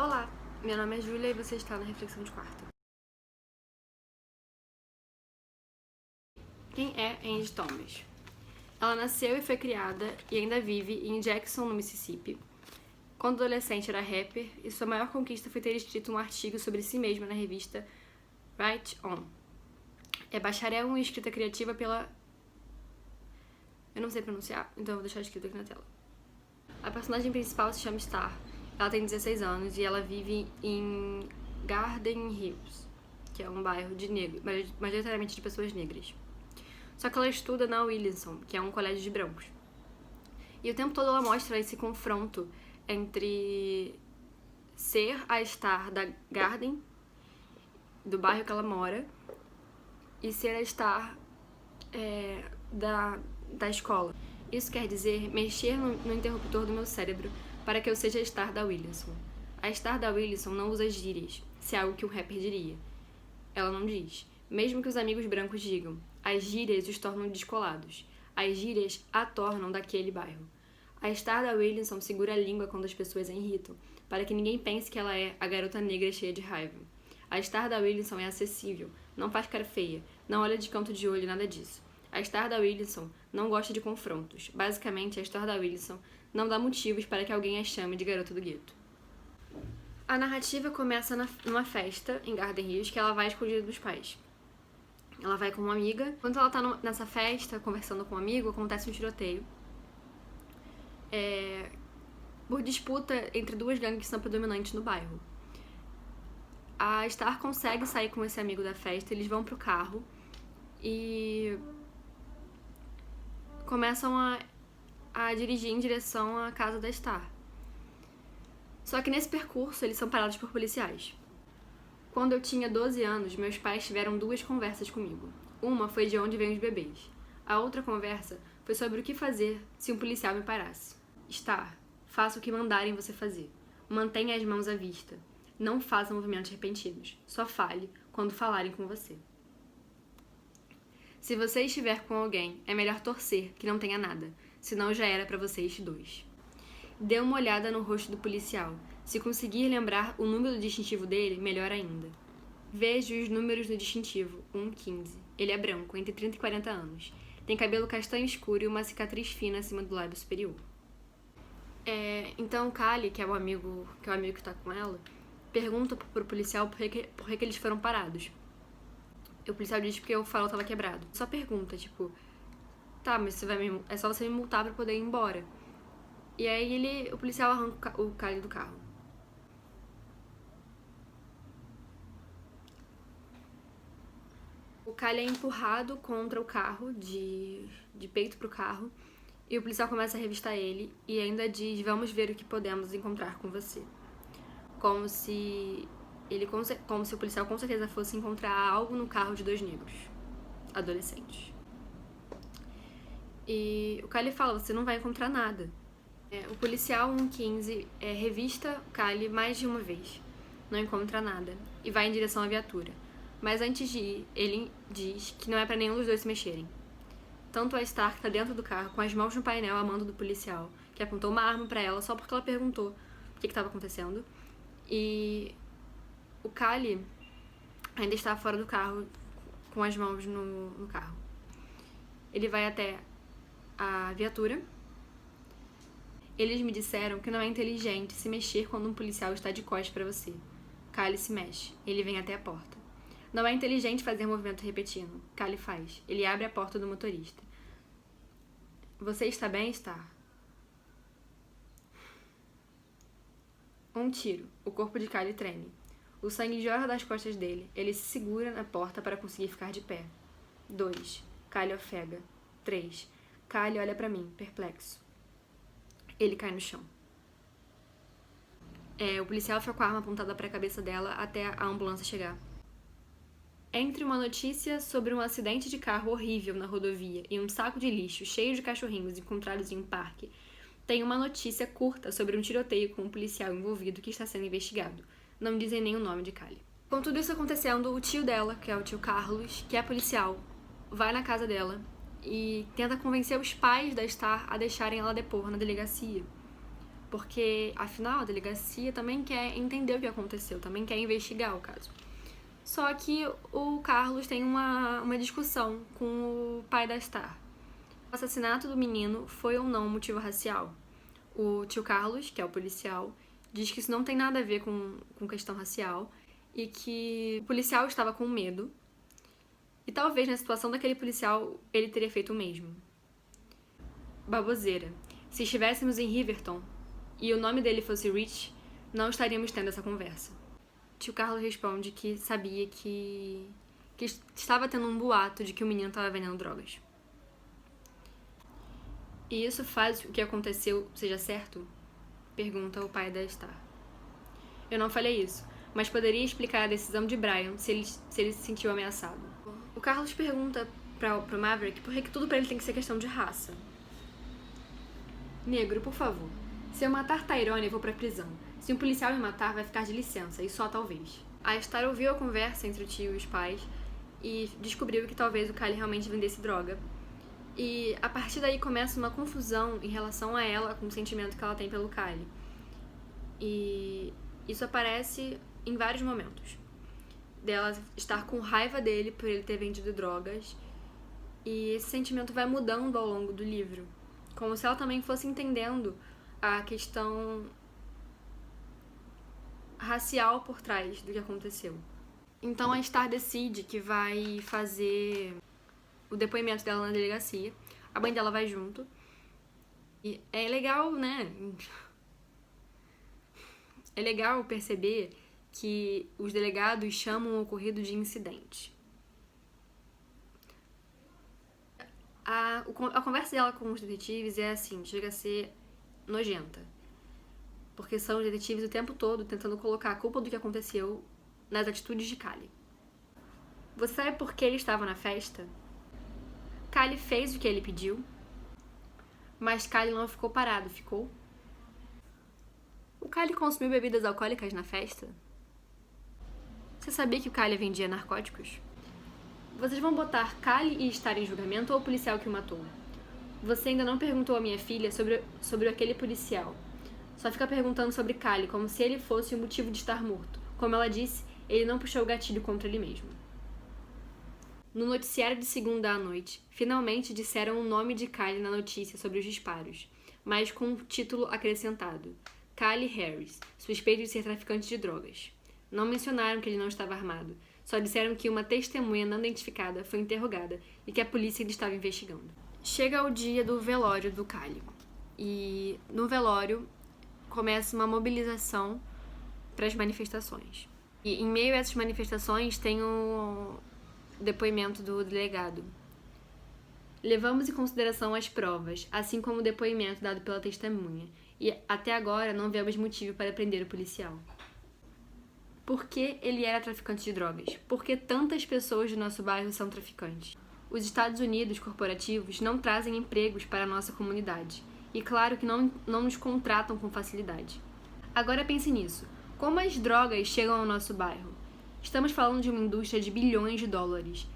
Olá, meu nome é Júlia e você está na Reflexão de Quarta. Quem é Angie Thomas? Ela nasceu e foi criada e ainda vive em Jackson, no Mississippi. Quando adolescente era rapper e sua maior conquista foi ter escrito um artigo sobre si mesma na revista Write On. É bacharel em escrita criativa pela... Eu não sei pronunciar, então eu vou deixar escrito aqui na tela. A personagem principal se chama Star. Ela tem 16 anos e ela vive em Garden Hills, que é um bairro de negros, majoritariamente de pessoas negras. Só que ela estuda na Williamson, que é um colégio de brancos. E o tempo todo ela mostra esse confronto entre ser a Star da Garden, do bairro que ela mora, e ser a Star da escola. Isso quer dizer mexer no interruptor do meu cérebro para que eu seja a Star da Williamson. A Star da Williamson não usa gírias, se é algo que um rapper diria. Ela não diz. Mesmo que os amigos brancos digam, as gírias os tornam descolados. As gírias a tornam daquele bairro. A Star da Williamson segura a língua quando as pessoas a irritam, para que ninguém pense que ela é a garota negra cheia de raiva. A Star da Williamson é acessível, não faz cara feia, não olha de canto de olho, nada disso. A Star da Williamson não gosta de confrontos. Basicamente, a Star da Williamson não dá motivos para que alguém a chame de garota do gueto. A narrativa começa numa festa em Garden Hills que ela vai escondida dos pais. Ela vai com uma amiga. Quando ela tá nessa festa, conversando com um amigo, acontece um tiroteio. Por disputa entre duas gangues que são predominantes no bairro. A Star consegue sair com esse amigo da festa, eles vão pro carro e começam a dirigir em direção à casa da Star. Só que nesse percurso eles são parados por policiais. Quando eu tinha 12 anos, meus pais tiveram duas conversas comigo. Uma foi de onde vêm os bebês. A outra conversa foi sobre o que fazer se um policial me parasse. Star, faça o que mandarem você fazer. Mantenha as mãos à vista. Não faça movimentos repentinos. Só fale quando falarem com você. Se você estiver com alguém, é melhor torcer que não tenha nada, senão já era pra vocês dois. Dê uma olhada no rosto do policial. Se conseguir lembrar o número do distintivo dele, melhor ainda. Veja os números do distintivo, 115. Ele é branco, entre 30 e 40 anos. Tem cabelo castanho escuro e uma cicatriz fina acima do lábio superior. Então o Kali, que é o amigo que tá com ela, pergunta pro policial por que eles foram parados. E o policial diz porque o farol tava quebrado. Só pergunta, tipo, tá, mas é só você me multar pra poder ir embora. E aí o policial arranca o Kali do carro. O Kali é empurrado contra o carro, de peito pro carro, e o policial começa a revistar ele e ainda diz, vamos ver o que podemos encontrar com você. Como se o policial com certeza fosse encontrar algo no carro de dois negros, adolescentes. E o Kali fala, você não vai encontrar nada. O policial 115 revista o Kali mais de uma vez, não encontra nada, e vai em direção à viatura. Mas antes de ir, ele diz que não é pra nenhum dos dois se mexerem. Tanto a Star tá dentro do carro, com as mãos no painel, a mando do policial, que apontou uma arma pra ela só porque ela perguntou o que tava acontecendo. E o Kali ainda está fora do carro, com as mãos no carro. Ele vai até a viatura. Eles me disseram que não é inteligente se mexer quando um policial está de costas pra você. Kali se mexe. Ele vem até a porta. Não é inteligente fazer movimento repetindo. Kali faz. Ele abre a porta do motorista. Você está bem, Star? Um tiro. O corpo de Kali treme. O sangue jorra das costas dele. Ele se segura na porta para conseguir ficar de pé. 2. Kali ofega. 3. Kali olha pra mim, perplexo. Ele cai no chão. O policial fica com a arma apontada para a cabeça dela até a ambulância chegar. Entre uma notícia sobre um acidente de carro horrível na rodovia e um saco de lixo cheio de cachorrinhos encontrados em um parque, tem uma notícia curta sobre um tiroteio com um policial envolvido que está sendo investigado. Não dizem nem o nome de Kali. Com tudo isso acontecendo, o tio dela, que é o tio Carlos, que é policial, vai na casa dela e tenta convencer os pais da Star a deixarem ela depor na delegacia. porque afinal a delegacia também quer entender o que aconteceu, também quer investigar o caso. Só que o Carlos tem uma discussão com o pai da Star. O assassinato do menino foi ou não motivo racial? O tio Carlos, que é o policial, diz que isso não tem nada a ver com questão racial e que o policial estava com medo e talvez na situação daquele policial ele teria feito o mesmo. Baboseira. Se estivéssemos em Riverton e o nome dele fosse Rich, não estaríamos tendo essa conversa. Tio Carlos responde que sabia que estava tendo um boato de que o menino estava vendendo drogas. E isso faz o que aconteceu seja certo? Pergunta o pai da Star. Eu não falei isso, mas poderia explicar a decisão de Brian se ele se sentiu ameaçado. O Carlos pergunta pro Maverick por que tudo pra ele tem que ser questão de raça. Negro, por favor. Se eu matar Tyrone, eu vou pra prisão. Se um policial me matar, vai ficar de licença, e só talvez. A Star ouviu a conversa entre o tio e os pais e descobriu que talvez o Kyle realmente vendesse droga. E a partir daí começa uma confusão em relação a ela com o sentimento que ela tem pelo Kyle. E isso aparece em vários momentos. Dela estar com raiva dele por ele ter vendido drogas. E esse sentimento vai mudando ao longo do livro. Como se ela também fosse entendendo a questão racial por trás do que aconteceu. Então a Star decide que vai fazer o depoimento dela na delegacia. A mãe dela vai junto. E é legal, né? É legal perceber que os delegados chamam o ocorrido de incidente. A conversa dela com os detetives é assim, chega a ser nojenta. Porque são os detetives o tempo todo tentando colocar a culpa do que aconteceu nas atitudes de Kyle. Você sabe por que ele estava na festa? Kyle fez o que ele pediu, mas Kyle não ficou parado, ficou? O Kyle consumiu bebidas alcoólicas na festa? Você sabia que o Kyle vendia narcóticos? Vocês vão botar Kyle e Star em julgamento ou o policial que o matou? Você ainda não perguntou à minha filha sobre aquele policial. Só fica perguntando sobre Kyle como se ele fosse o motivo de estar morto. Como ela disse, ele não puxou o gatilho contra ele mesmo. No noticiário de segunda à noite, finalmente disseram o nome de Kyle na notícia sobre os disparos, mas com um título acrescentado: Kyle Harris, suspeito de ser traficante de drogas. Não mencionaram que ele não estava armado, só disseram que uma testemunha não identificada foi interrogada e que a polícia ainda estava investigando. Chega o dia do velório do Kyle, e no velório começa uma mobilização para as manifestações. E em meio a essas manifestações tem o depoimento do delegado. Levamos em consideração as provas, assim como o depoimento dado pela testemunha, e até agora não vemos motivo para prender o policial. Por que ele era traficante de drogas? Por que tantas pessoas do nosso bairro são traficantes? Os Estados Unidos corporativos não trazem empregos para a nossa comunidade, e claro que não nos contratam com facilidade. Agora pense nisso. Como as drogas chegam ao nosso bairro? Estamos falando de uma indústria de bilhões de dólares.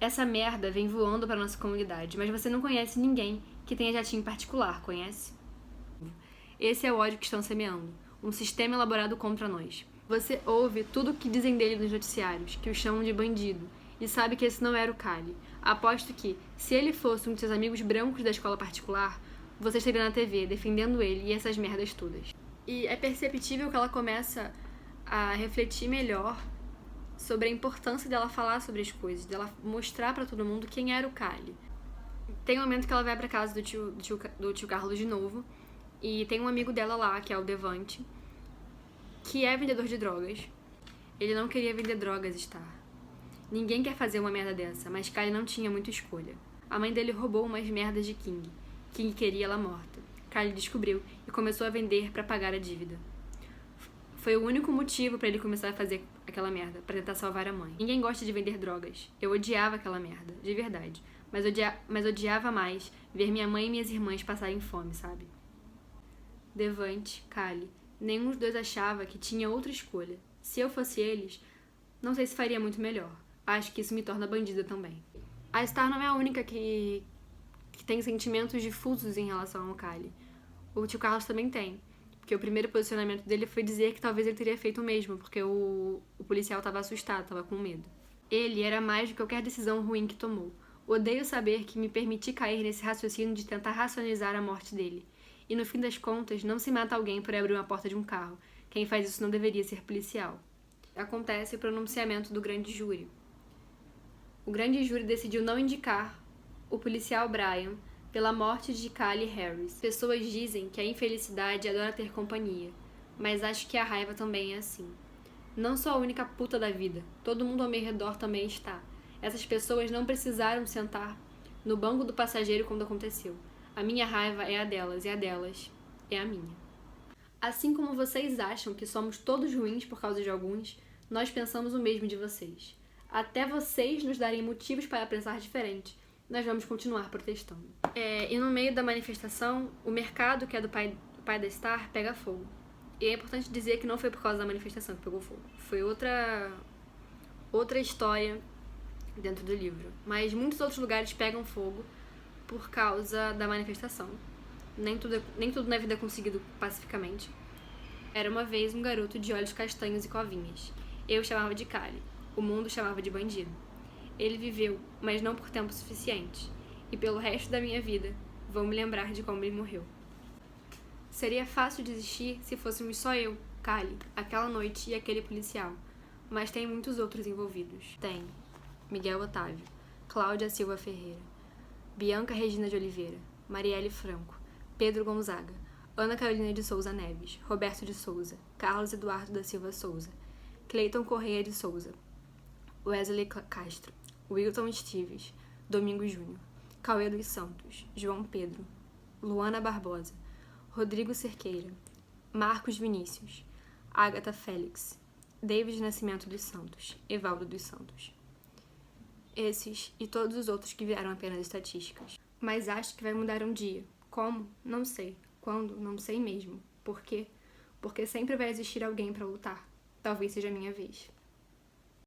Essa merda vem voando para nossa comunidade, mas você não conhece ninguém que tenha jatinho particular, conhece? Esse é o ódio que estão semeando, um sistema elaborado contra nós. Você ouve tudo o que dizem dele nos noticiários, que o chamam de bandido, e sabe que esse não era o Kyle. Aposto que, se ele fosse um de seus amigos brancos da escola particular, você estaria na TV defendendo ele e essas merdas todas. E é perceptível que ela começa a refletir melhor sobre a importância dela falar sobre as coisas, dela mostrar pra todo mundo quem era o Kyle. Tem um momento que ela vai pra casa do tio Carlos de novo, e tem um amigo dela lá, que é o Devante, que é vendedor de drogas. Ele não queria vender drogas, Star. Ninguém quer fazer uma merda dessa, mas Kyle não tinha muita escolha. A mãe dele roubou umas merdas de King. King queria ela morta. Kyle descobriu e começou a vender pra pagar a dívida. Foi o único motivo pra ele começar a fazer aquela merda, pra tentar salvar a mãe. Ninguém gosta de vender drogas. Eu odiava aquela merda, de verdade. Mas odiava mais ver minha mãe e minhas irmãs passarem fome, sabe? Devante, Kyle, nenhum dos dois achava que tinha outra escolha. Se eu fosse eles, não sei se faria muito melhor. Acho que isso me torna bandida também. A Star não é a única que tem sentimentos difusos em relação ao Kyle. O tio Carlos também tem. Porque o primeiro posicionamento dele foi dizer que talvez ele teria feito o mesmo, porque o policial estava assustado, estava com medo. Ele era mais do que qualquer decisão ruim que tomou. Odeio saber que me permiti cair nesse raciocínio de tentar racionalizar a morte dele. E no fim das contas, não se mata alguém por abrir uma porta de um carro. Quem faz isso não deveria ser policial. Acontece o pronunciamento do grande júri. O grande júri decidiu não indicar o policial Brian pela morte de Cally Harris. Pessoas dizem que a infelicidade adora ter companhia, mas acho que a raiva também é assim. Não sou a única puta da vida, todo mundo ao meu redor também está. Essas pessoas não precisaram sentar no banco do passageiro quando aconteceu. A minha raiva é a delas, e a delas é a minha. Assim como vocês acham que somos todos ruins por causa de alguns, nós pensamos o mesmo de vocês. Até vocês nos darem motivos para pensar diferente, nós vamos continuar protestando. E no meio da manifestação, o mercado, que é do pai da Star, pega fogo. E é importante dizer que não foi por causa da manifestação que pegou fogo. Foi outra história dentro do livro. Mas muitos outros lugares pegam fogo por causa da manifestação. Nem tudo na vida é conseguido pacificamente. Era uma vez um garoto de olhos castanhos e covinhas. Eu chamava de Cally. O mundo chamava de bandido. Ele viveu, mas não por tempo suficiente. E pelo resto da minha vida, vou me lembrar de como ele morreu. Seria fácil desistir se fôssemos só eu, Cally, aquela noite e aquele policial. Mas tem muitos outros envolvidos. Tem Miguel Otávio, Cláudia Silva Ferreira, Bianca Regina de Oliveira, Marielle Franco, Pedro Gonzaga, Ana Carolina de Souza Neves, Roberto de Souza, Carlos Eduardo da Silva Souza, Cleiton Correia de Souza, Wesley Castro, Wilton Esteves, Domingos Júnior, Cauê dos Santos, João Pedro, Luana Barbosa, Rodrigo Cerqueira, Marcos Vinícius, Ágata Félix, David Nascimento dos Santos, Evaldo dos Santos. Esses e todos os outros que vieram apenas estatísticas. Mas acho que vai mudar um dia. Como? Não sei. Quando? Não sei mesmo. Por quê? Porque sempre vai existir alguém para lutar. Talvez seja a minha vez.